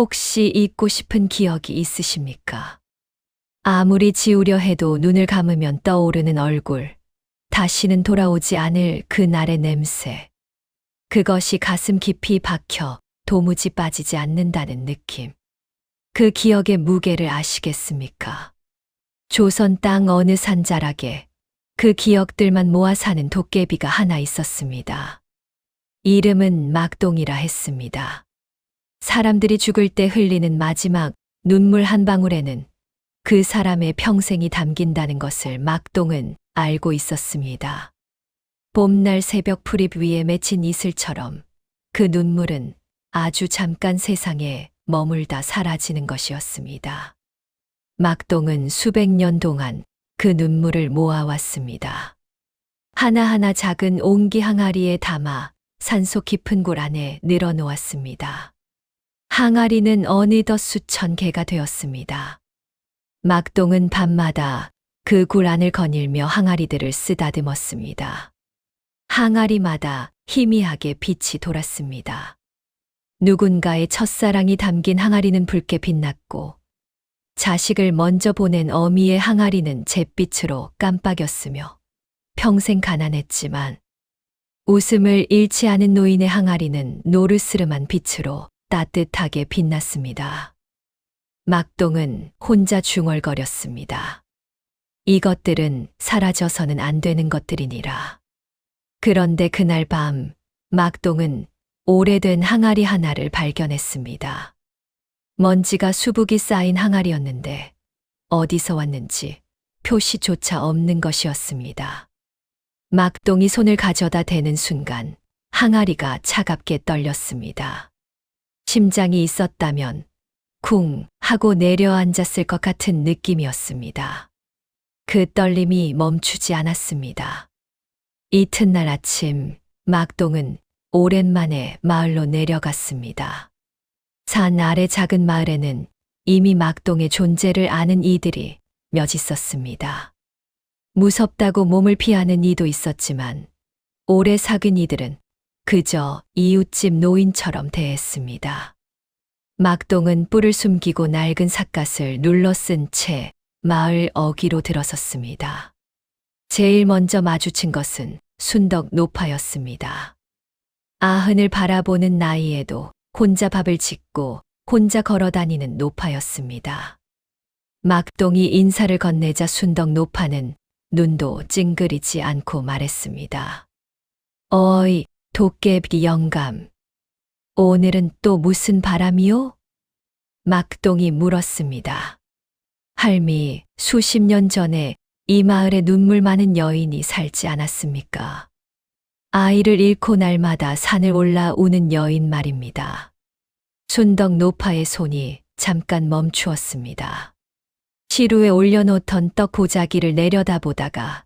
혹시 잊고 싶은 기억이 있으십니까? 아무리 지우려 해도 눈을 감으면 떠오르는 얼굴, 다시는 돌아오지 않을 그날의 냄새. 그것이 가슴 깊이 박혀 도무지 빠지지 않는다는 느낌. 그 기억의 무게를 아시겠습니까? 조선 땅 어느 산자락에 그 기억들만 모아 사는 도깨비가 하나 있었습니다. 이름은 막동이라 했습니다. 사람들이 죽을 때 흘리는 마지막 눈물 한 방울에는 그 사람의 평생이 담긴다는 것을 막동은 알고 있었습니다. 봄날 새벽 풀잎 위에 맺힌 이슬처럼 그 눈물은 아주 잠깐 세상에 머물다 사라지는 것이었습니다. 막동은 수백 년 동안 그 눈물을 모아왔습니다. 하나하나 작은 옹기 항아리에 담아 산속 깊은 골 안에 늘어놓았습니다. 항아리는 어느덧 수천 개가 되었습니다. 막동은 밤마다 그 굴 안을 거닐며 항아리들을 쓰다듬었습니다. 항아리마다 희미하게 빛이 돌았습니다. 누군가의 첫사랑이 담긴 항아리는 붉게 빛났고 자식을 먼저 보낸 어미의 항아리는 잿빛으로 깜빡였으며 평생 가난했지만 웃음을 잃지 않은 노인의 항아리는 노르스름한 빛으로 따뜻하게 빛났습니다. 막동은 혼자 중얼거렸습니다. 이것들은 사라져서는 안 되는 것들이니라. 그런데 그날 밤 막동은 오래된 항아리 하나를 발견했습니다. 먼지가 수북이 쌓인 항아리였는데 어디서 왔는지 표시조차 없는 것이었습니다. 막동이 손을 가져다 대는 순간 항아리가 차갑게 떨렸습니다. 심장이 있었다면 쿵 하고 내려앉았을 것 같은 느낌이었습니다. 그 떨림이 멈추지 않았습니다. 이튿날 아침 막동은 오랜만에 마을로 내려갔습니다. 산 아래 작은 마을에는 이미 막동의 존재를 아는 이들이 몇 있었습니다. 무섭다고 몸을 피하는 이도 있었지만 오래 사귄 이들은 그저 이웃집 노인처럼 대했습니다. 막동은 뿔을 숨기고 낡은 삿갓을 눌러 쓴 채 마을 어귀로 들어섰습니다. 제일 먼저 마주친 것은 순덕 노파였습니다. 아흔을 바라보는 나이에도 혼자 밥을 짓고 혼자 걸어다니는 노파였습니다. 막동이 인사를 건네자 순덕 노파는 눈도 찡그리지 않고 말했습니다. 어이, 도깨비 영감. 오늘은 또 무슨 바람이요? 막동이 물었습니다. 할미, 수십 년 전에 이 마을에 눈물 많은 여인이 살지 않았습니까? 아이를 잃고 날마다 산을 올라 우는 여인 말입니다. 순덕 노파의 손이 잠깐 멈추었습니다. 시루에 올려놓던 떡 고자기를 내려다보다가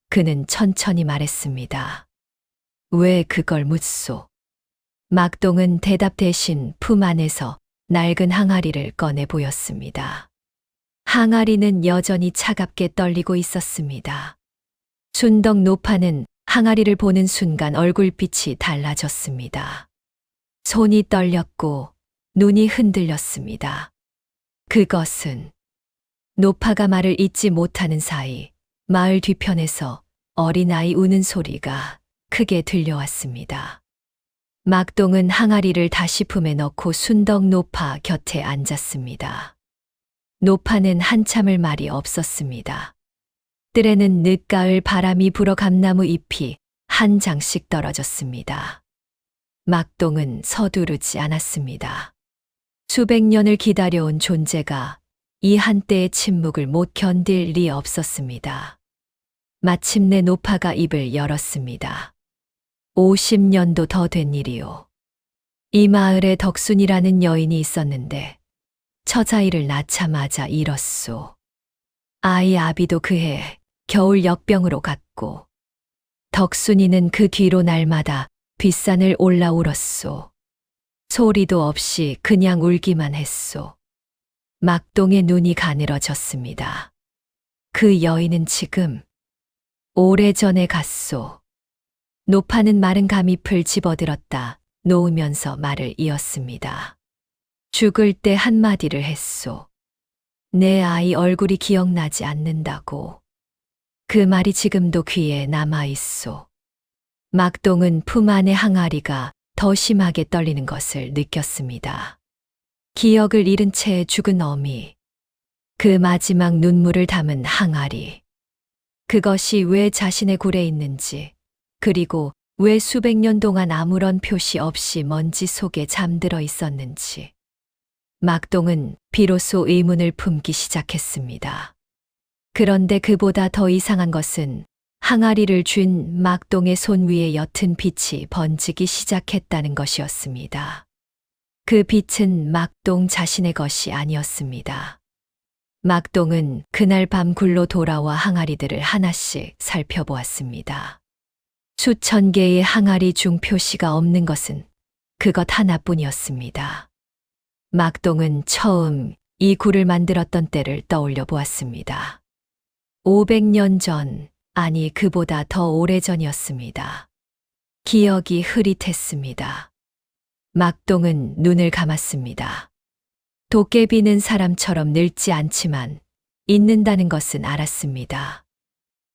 그는 천천히 말했습니다. 왜 그걸 묻소? 막동은 대답 대신 품 안에서 낡은 항아리를 꺼내 보였습니다. 항아리는 여전히 차갑게 떨리고 있었습니다. 순덕 노파는 항아리를 보는 순간 얼굴빛이 달라졌습니다. 손이 떨렸고 눈이 흔들렸습니다. 그것은 노파가 말을 잇지 못하는 사이 마을 뒤편에서 어린아이 우는 소리가 크게 들려왔습니다. 막동은 항아리를 다시 품에 넣고 순덕 노파 곁에 앉았습니다. 노파는 한참을 말이 없었습니다. 뜰에는 늦가을 바람이 불어 감나무 잎이 한 장씩 떨어졌습니다. 막동은 서두르지 않았습니다. 수백 년을 기다려온 존재가 이 한때의 침묵을 못 견딜 리 없었습니다. 마침내 노파가 입을 열었습니다. 50년도 더 된 일이요. 이 마을에 덕순이라는 여인이 있었는데 처자이를 낳자마자 잃었소. 아이 아비도 그해 겨울 역병으로 갔고 덕순이는 그 뒤로 날마다 뒷산을 올라 울었소. 소리도 없이 그냥 울기만 했소. 막동의 눈이 가늘어졌습니다. 그 여인은 지금 오래전에 갔소. 노파는 마른 감잎을 집어들었다 놓으면서 말을 이었습니다. 죽을 때 한마디를 했소. 내 아이 얼굴이 기억나지 않는다고. 그 말이 지금도 귀에 남아있소. 막동은 품 안의 항아리가 더 심하게 떨리는 것을 느꼈습니다. 기억을 잃은 채 죽은 어미. 그 마지막 눈물을 담은 항아리. 그것이 왜 자신의 굴에 있는지, 그리고 왜 수백 년 동안 아무런 표시 없이 먼지 속에 잠들어 있었는지. 막동은 비로소 의문을 품기 시작했습니다. 그런데 그보다 더 이상한 것은 항아리를 쥔 막동의 손 위에 옅은 빛이 번지기 시작했다는 것이었습니다. 그 빛은 막동 자신의 것이 아니었습니다. 막동은 그날 밤 굴로 돌아와 항아리들을 하나씩 살펴보았습니다. 수천 개의 항아리 중 표시가 없는 것은 그것 하나뿐이었습니다. 막동은 처음 이 굴을 만들었던 때를 떠올려 보았습니다. 500년 전, 아니 그보다 더 오래전이었습니다. 기억이 흐릿했습니다. 막동은 눈을 감았습니다. 도깨비는 사람처럼 늙지 않지만 잊는다는 것은 알았습니다.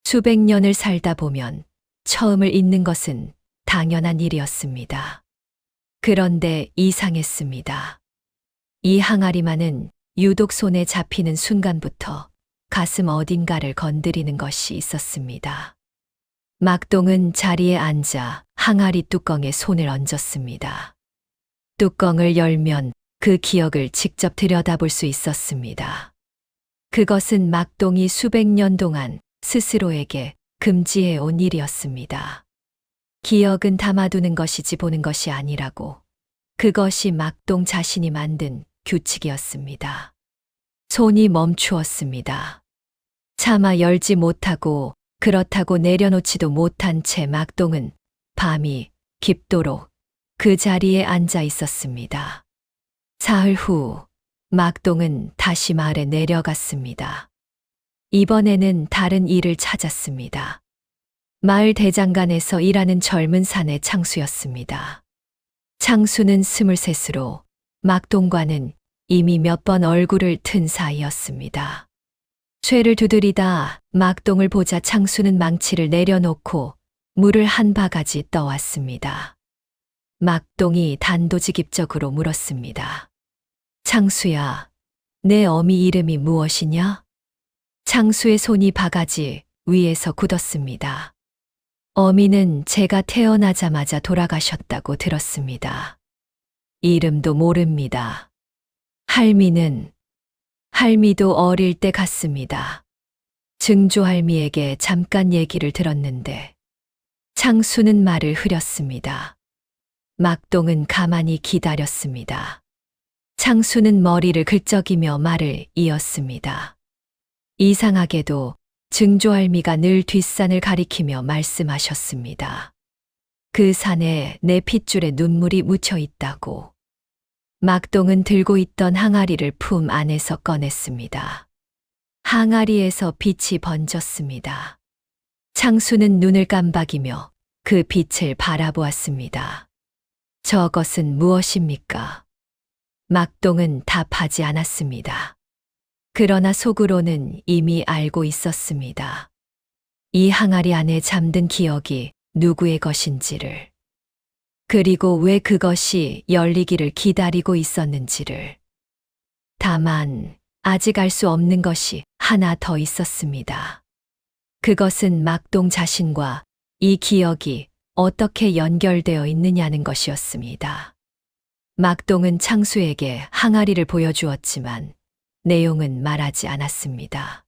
수백 년을 살다 보면 처음을 잊는 것은 당연한 일이었습니다. 그런데 이상했습니다. 이 항아리만은 유독 손에 잡히는 순간부터 가슴 어딘가를 건드리는 것이 있었습니다. 막동은 자리에 앉아 항아리 뚜껑에 손을 얹었습니다. 뚜껑을 열면 그 기억을 직접 들여다볼 수 있었습니다. 그것은 막동이 수백 년 동안 스스로에게 금지해온 일이었습니다. 기억은 담아두는 것이지 보는 것이 아니라고. 그것이 막동 자신이 만든 규칙이었습니다. 손이 멈추었습니다. 차마 열지 못하고 그렇다고 내려놓지도 못한 채 막동은 밤이 깊도록 그 자리에 앉아 있었습니다. 사흘 후 막동은 다시 마을에 내려갔습니다. 이번에는 다른 일을 찾았습니다. 마을 대장간에서 일하는 젊은 사내 창수였습니다. 창수는 23으로 막동과는 이미 몇 번 얼굴을 튼 사이였습니다. 쇠를 두드리다 막동을 보자 창수는 망치를 내려놓고 물을 한 바가지 떠왔습니다. 막동이 단도직입적으로 물었습니다. 창수야, 내 어미 이름이 무엇이냐? 창수의 손이 바가지 위에서 굳었습니다. 어미는 제가 태어나자마자 돌아가셨다고 들었습니다. 이름도 모릅니다. 할미도 어릴 때 갔습니다. 증조할미에게 잠깐 얘기를 들었는데 창수는 말을 흐렸습니다. 막동은 가만히 기다렸습니다. 창수는 머리를 긁적이며 말을 이었습니다. 이상하게도 증조할미가 늘 뒷산을 가리키며 말씀하셨습니다. 그 산에 내 핏줄에 눈물이 묻혀 있다고. 막동은 들고 있던 항아리를 품 안에서 꺼냈습니다. 항아리에서 빛이 번졌습니다. 창수는 눈을 깜박이며 그 빛을 바라보았습니다. 저것은 무엇입니까? 막동은 답하지 않았습니다. 그러나 속으로는 이미 알고 있었습니다. 이 항아리 안에 잠든 기억이 누구의 것인지를, 그리고 왜 그것이 열리기를 기다리고 있었는지를. 다만 아직 알 수 없는 것이 하나 더 있었습니다. 그것은 막동 자신과 이 기억이 어떻게 연결되어 있느냐는 것이었습니다. 막동은 창수에게 항아리를 보여주었지만 내용은 말하지 않았습니다.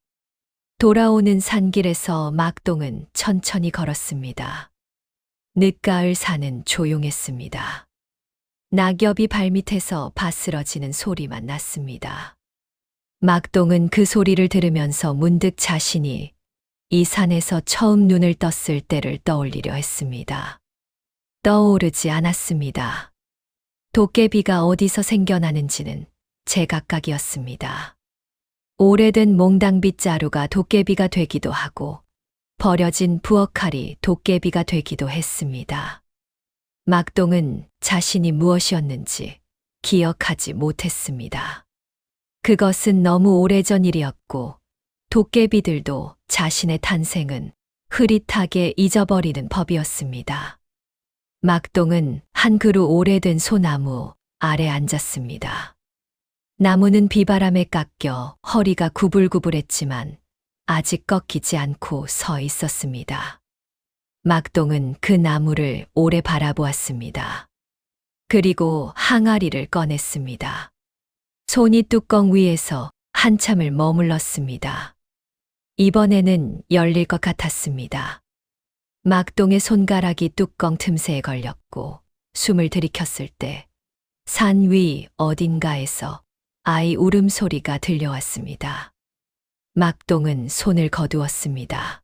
돌아오는 산길에서 막동은 천천히 걸었습니다. 늦가을 산은 조용했습니다. 낙엽이 발밑에서 바스러지는 소리만 났습니다. 막동은 그 소리를 들으면서 문득 자신이 이 산에서 처음 눈을 떴을 때를 떠올리려 했습니다. 떠오르지 않았습니다. 도깨비가 어디서 생겨나는지는 제각각이었습니다. 오래된 몽당빛 자루가 도깨비가 되기도 하고 버려진 부엌칼이 도깨비가 되기도 했습니다. 막동은 자신이 무엇이었는지 기억하지 못했습니다. 그것은 너무 오래전 일이었고 도깨비들도 자신의 탄생은 흐릿하게 잊어버리는 법이었습니다. 막동은 한 그루 오래된 소나무 아래 앉았습니다. 나무는 비바람에 깎여 허리가 구불구불했지만 아직 꺾이지 않고 서 있었습니다. 막동은 그 나무를 오래 바라보았습니다. 그리고 항아리를 꺼냈습니다. 손이 뚜껑 위에서 한참을 머물렀습니다. 이번에는 열릴 것 같았습니다. 막동의 손가락이 뚜껑 틈새에 걸렸고 숨을 들이켰을 때 산 위 어딘가에서 아이 울음소리가 들려왔습니다. 막동은 손을 거두었습니다.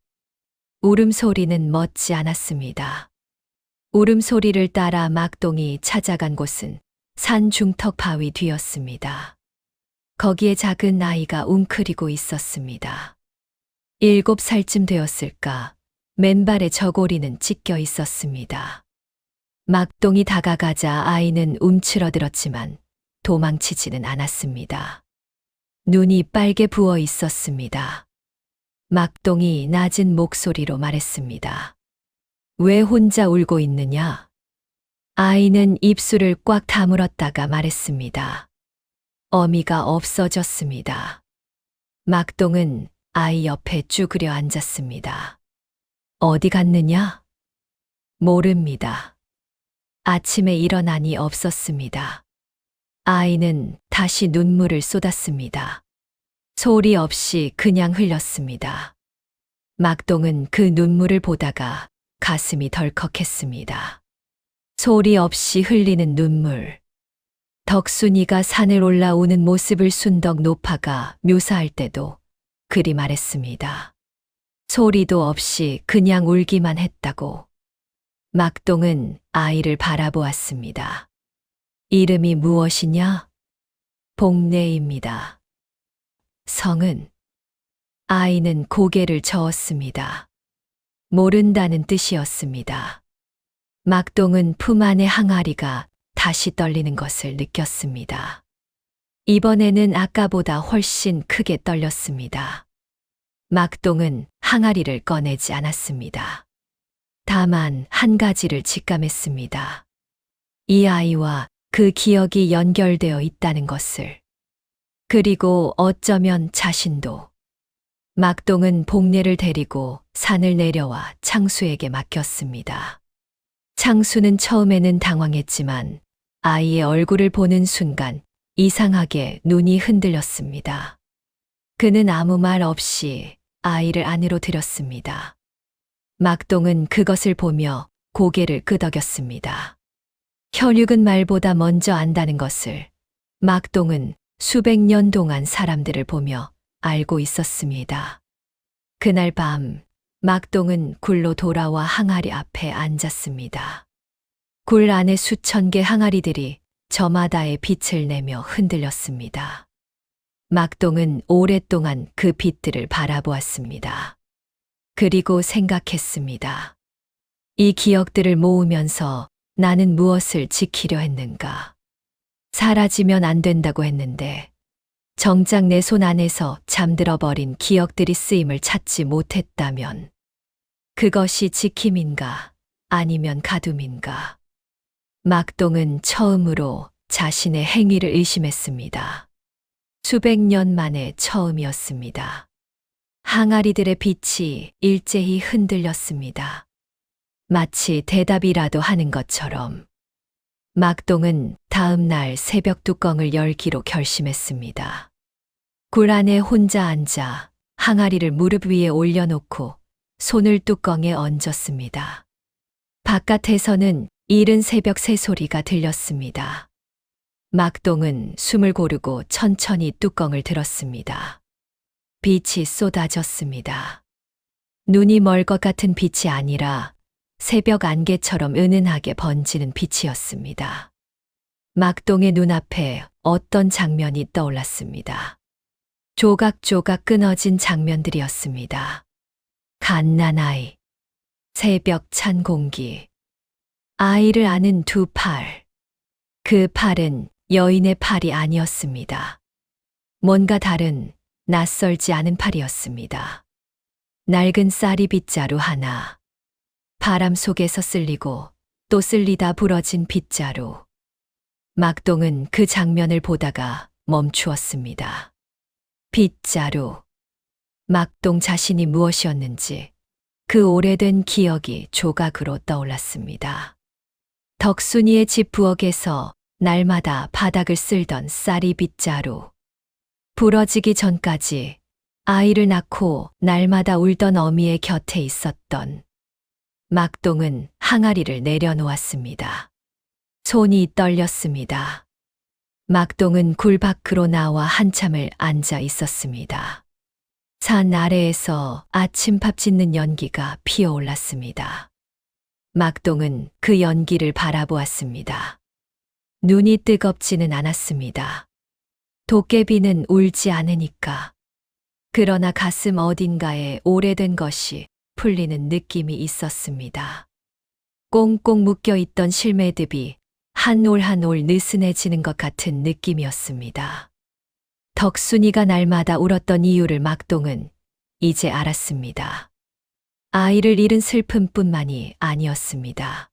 울음소리는 멎지 않았습니다. 울음소리를 따라 막동이 찾아간 곳은 산 중턱 바위 뒤였습니다. 거기에 작은 아이가 웅크리고 있었습니다. 7살쯤 되었을까 맨발에 저고리는 찢겨 있었습니다. 막동이 다가가자 아이는 움츠러들었지만 도망치지는 않았습니다. 눈이 빨개 부어 있었습니다. 막동이 낮은 목소리로 말했습니다. 왜 혼자 울고 있느냐? 아이는 입술을 꽉 다물었다가 말했습니다. 어미가 없어졌습니다. 막동은 아이 옆에 쭈그려 앉았습니다. 어디 갔느냐? 모릅니다. 아침에 일어나니 없었습니다. 아이는 다시 눈물을 쏟았습니다. 소리 없이 그냥 흘렸습니다. 막동은 그 눈물을 보다가 가슴이 덜컥했습니다. 소리 없이 흘리는 눈물. 덕순이가 산을 올라오는 모습을 순덕 노파가 묘사할 때도 그리 말했습니다. 소리도 없이 그냥 울기만 했다고. 막동은 아이를 바라보았습니다. 이름이 무엇이냐? 복내입니다. 성은? 아이는 고개를 저었습니다. 모른다는 뜻이었습니다. 막동은 품 안의 항아리가 다시 떨리는 것을 느꼈습니다. 이번에는 아까보다 훨씬 크게 떨렸습니다. 막동은 항아리를 꺼내지 않았습니다. 다만 한 가지를 직감했습니다. 이 아이와 그 기억이 연결되어 있다는 것을. 그리고 어쩌면 자신도. 막동은 복례를 데리고 산을 내려와 창수에게 맡겼습니다. 창수는 처음에는 당황했지만 아이의 얼굴을 보는 순간 이상하게 눈이 흔들렸습니다. 그는 아무 말 없이 아이를 안으로 들였습니다. 막동은 그것을 보며 고개를 끄덕였습니다. 혈육은 말보다 먼저 안다는 것을 막동은 수백 년 동안 사람들을 보며 알고 있었습니다. 그날 밤 막동은 굴로 돌아와 항아리 앞에 앉았습니다. 굴 안에 수천 개 항아리들이 저마다의 빛을 내며 흔들렸습니다. 막동은 오랫동안 그 빛들을 바라보았습니다. 그리고 생각했습니다. 이 기억들을 모으면서 나는 무엇을 지키려 했는가? 사라지면 안 된다고 했는데 정작 내 손 안에서 잠들어 버린 기억들이 쓰임을 찾지 못했다면 그것이 지킴인가 아니면 가둠인가? 막동은 처음으로 자신의 행위를 의심했습니다. 수백 년 만에 처음이었습니다. 항아리들의 빛이 일제히 흔들렸습니다. 마치 대답이라도 하는 것처럼. 막동은 다음 날 새벽 뚜껑을 열기로 결심했습니다. 굴 안에 혼자 앉아 항아리를 무릎 위에 올려놓고 손을 뚜껑에 얹었습니다. 바깥에서는 이른 새벽 새소리가 들렸습니다. 막동은 숨을 고르고 천천히 뚜껑을 들었습니다. 빛이 쏟아졌습니다. 눈이 멀 것 같은 빛이 아니라 새벽 안개처럼 은은하게 번지는 빛이었습니다. 막동의 눈앞에 어떤 장면이 떠올랐습니다. 조각조각 끊어진 장면들이었습니다. 갓난아이, 새벽 찬 공기, 아이를 안은 두 팔. 그 팔은 여인의 팔이 아니었습니다. 뭔가 다른 낯설지 않은 팔이었습니다. 낡은 쌀이 빗자루 하나. 바람 속에서 쓸리고 또 쓸리다 부러진 빗자루. 막동은 그 장면을 보다가 멈추었습니다. 빗자루. 막동 자신이 무엇이었는지 그 오래된 기억이 조각으로 떠올랐습니다. 덕순이의 집 부엌에서 날마다 바닥을 쓸던 쌀이 빗자루. 부러지기 전까지 아이를 낳고 날마다 울던 어미의 곁에 있었던. 막동은 항아리를 내려놓았습니다. 손이 떨렸습니다. 막동은 굴 밖으로 나와 한참을 앉아 있었습니다. 산 아래에서 아침밥 짓는 연기가 피어올랐습니다. 막동은 그 연기를 바라보았습니다. 눈이 뜨겁지는 않았습니다. 도깨비는 울지 않으니까. 그러나 가슴 어딘가에 오래된 것이 풀리는 느낌이 있었습니다. 꽁꽁 묶여있던 실매듭이 한 올 한 올 느슨해지는 것 같은 느낌이었습니다. 덕순이가 날마다 울었던 이유를 막동은 이제 알았습니다. 아이를 잃은 슬픔뿐만이 아니었습니다.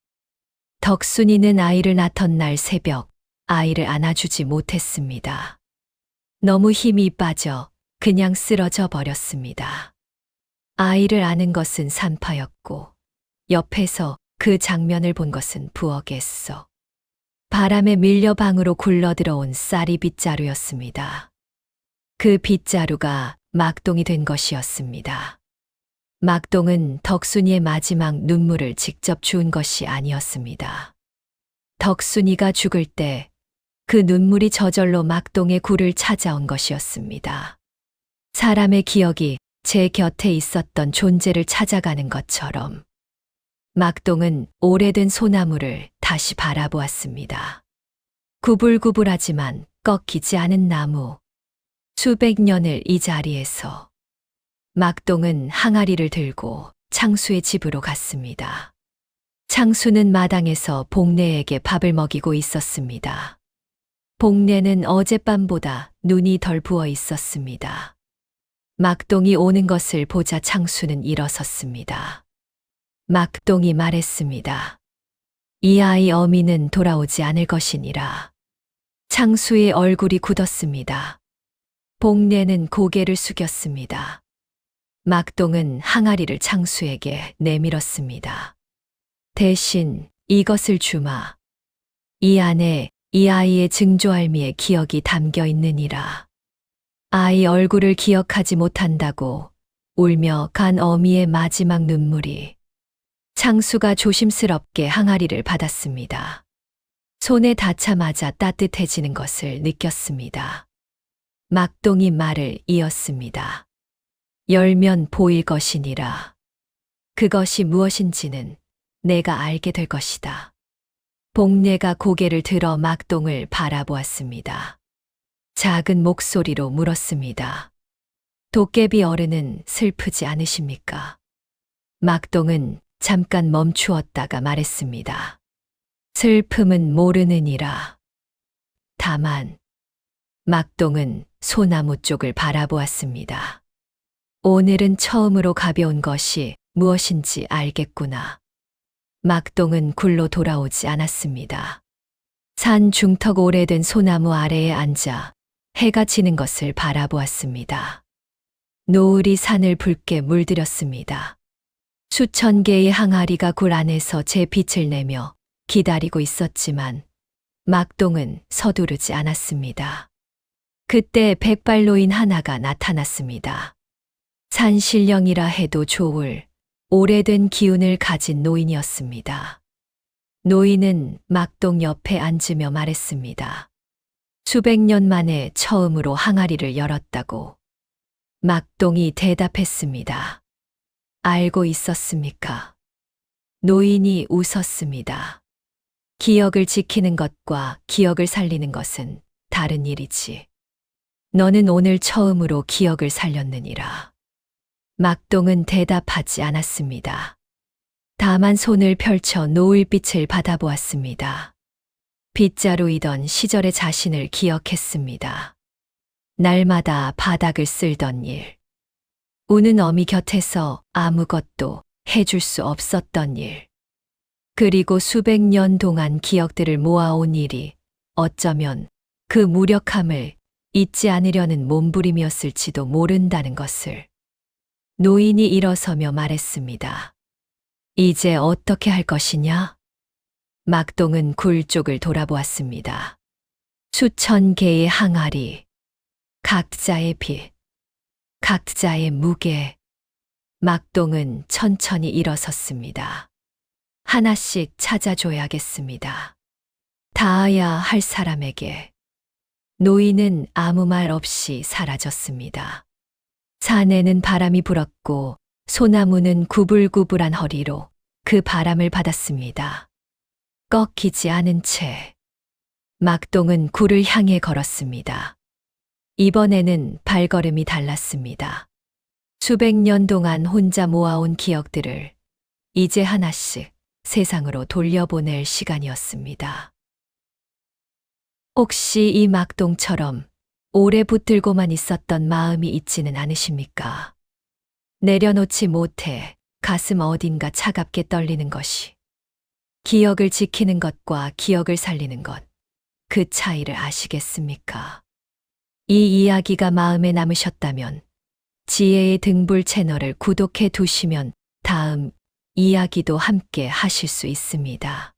덕순이는 아이를 낳던 날 새벽 아이를 안아주지 못했습니다. 너무 힘이 빠져 그냥 쓰러져 버렸습니다. 아이를 안은 것은 산파였고 옆에서 그 장면을 본 것은 부엌에서 바람에 밀려 방으로 굴러들어온 쌀이 빗자루였습니다. 그 빗자루가 막동이 된 것이었습니다. 막동은 덕순이의 마지막 눈물을 직접 주운 것이 아니었습니다. 덕순이가 죽을 때 그 눈물이 저절로 막동의 굴을 찾아온 것이었습니다. 사람의 기억이 제 곁에 있었던 존재를 찾아가는 것처럼 막동은 오래된 소나무를 다시 바라보았습니다. 구불구불하지만 꺾이지 않은 나무. 수백 년을 이 자리에서 막동은 항아리를 들고 창수의 집으로 갔습니다. 창수는 마당에서 복내에게 밥을 먹이고 있었습니다. 복내는 어젯밤보다 눈이 덜 부어 있었습니다. 막동이 오는 것을 보자 창수는 일어섰습니다. 막동이 말했습니다. 이 아이 어미는 돌아오지 않을 것이니라. 창수의 얼굴이 굳었습니다. 복내는 고개를 숙였습니다. 막동은 항아리를 창수에게 내밀었습니다. 대신 이것을 주마. 이 안에 이 아이의 증조할미의 기억이 담겨 있느니라. 아이 얼굴을 기억하지 못한다고 울며 간 어미의 마지막 눈물이. 창수가 조심스럽게 항아리를 받았습니다. 손에 닿자마자 따뜻해지는 것을 느꼈습니다. 막동이 말을 이었습니다. 열면 보일 것이니라. 그것이 무엇인지는 내가 알게 될 것이다. 복내가 고개를 들어 막동을 바라보았습니다. 작은 목소리로 물었습니다. 도깨비 어른은 슬프지 않으십니까? 막동은 잠깐 멈추었다가 말했습니다. 슬픔은 모르느니라. 다만 막동은 소나무 쪽을 바라보았습니다. 오늘은 처음으로 가벼운 것이 무엇인지 알겠구나. 막동은 굴로 돌아오지 않았습니다. 산 중턱 오래된 소나무 아래에 앉아 해가 지는 것을 바라보았습니다. 노을이 산을 붉게 물들였습니다. 수천 개의 항아리가 굴 안에서 제 빛을 내며 기다리고 있었지만 막동은 서두르지 않았습니다. 그때 백발노인 하나가 나타났습니다. 산신령이라 해도 좋을 오래된 기운을 가진 노인이었습니다. 노인은 막동 옆에 앉으며 말했습니다. 수백 년 만에 처음으로 항아리를 열었다고. 막동이 대답했습니다. 알고 있었습니까? 노인이 웃었습니다. 기억을 지키는 것과 기억을 살리는 것은 다른 일이지. 너는 오늘 처음으로 기억을 살렸느니라. 막동은 대답하지 않았습니다. 다만 손을 펼쳐 노을빛을 받아보았습니다. 빗자루이던 시절의 자신을 기억했습니다. 날마다 바닥을 쓸던 일. 우는 어미 곁에서 아무것도 해줄 수 없었던 일. 그리고 수백 년 동안 기억들을 모아온 일이 어쩌면 그 무력함을 잊지 않으려는 몸부림이었을지도 모른다는 것을. 노인이 일어서며 말했습니다. 이제 어떻게 할 것이냐? 막동은 굴 쪽을 돌아보았습니다. 수천 개의 항아리, 각자의 빛, 각자의 무게. 막동은 천천히 일어섰습니다. 하나씩 찾아줘야겠습니다. 닿아야 할 사람에게. 노인은 아무 말 없이 사라졌습니다. 산에는 바람이 불었고 소나무는 구불구불한 허리로 그 바람을 받았습니다. 꺾이지 않은 채. 막동은 굴을 향해 걸었습니다. 이번에는 발걸음이 달랐습니다. 수백 년 동안 혼자 모아온 기억들을 이제 하나씩 세상으로 돌려보낼 시간이었습니다. 혹시 이 막동처럼 오래 붙들고만 있었던 마음이 있지는 않으십니까? 내려놓지 못해 가슴 어딘가 차갑게 떨리는 것이. 기억을 지키는 것과 기억을 살리는 것, 그 차이를 아시겠습니까? 이 이야기가 마음에 남으셨다면 지혜의 등불 채널을 구독해 두시면 다음 이야기도 함께 하실 수 있습니다.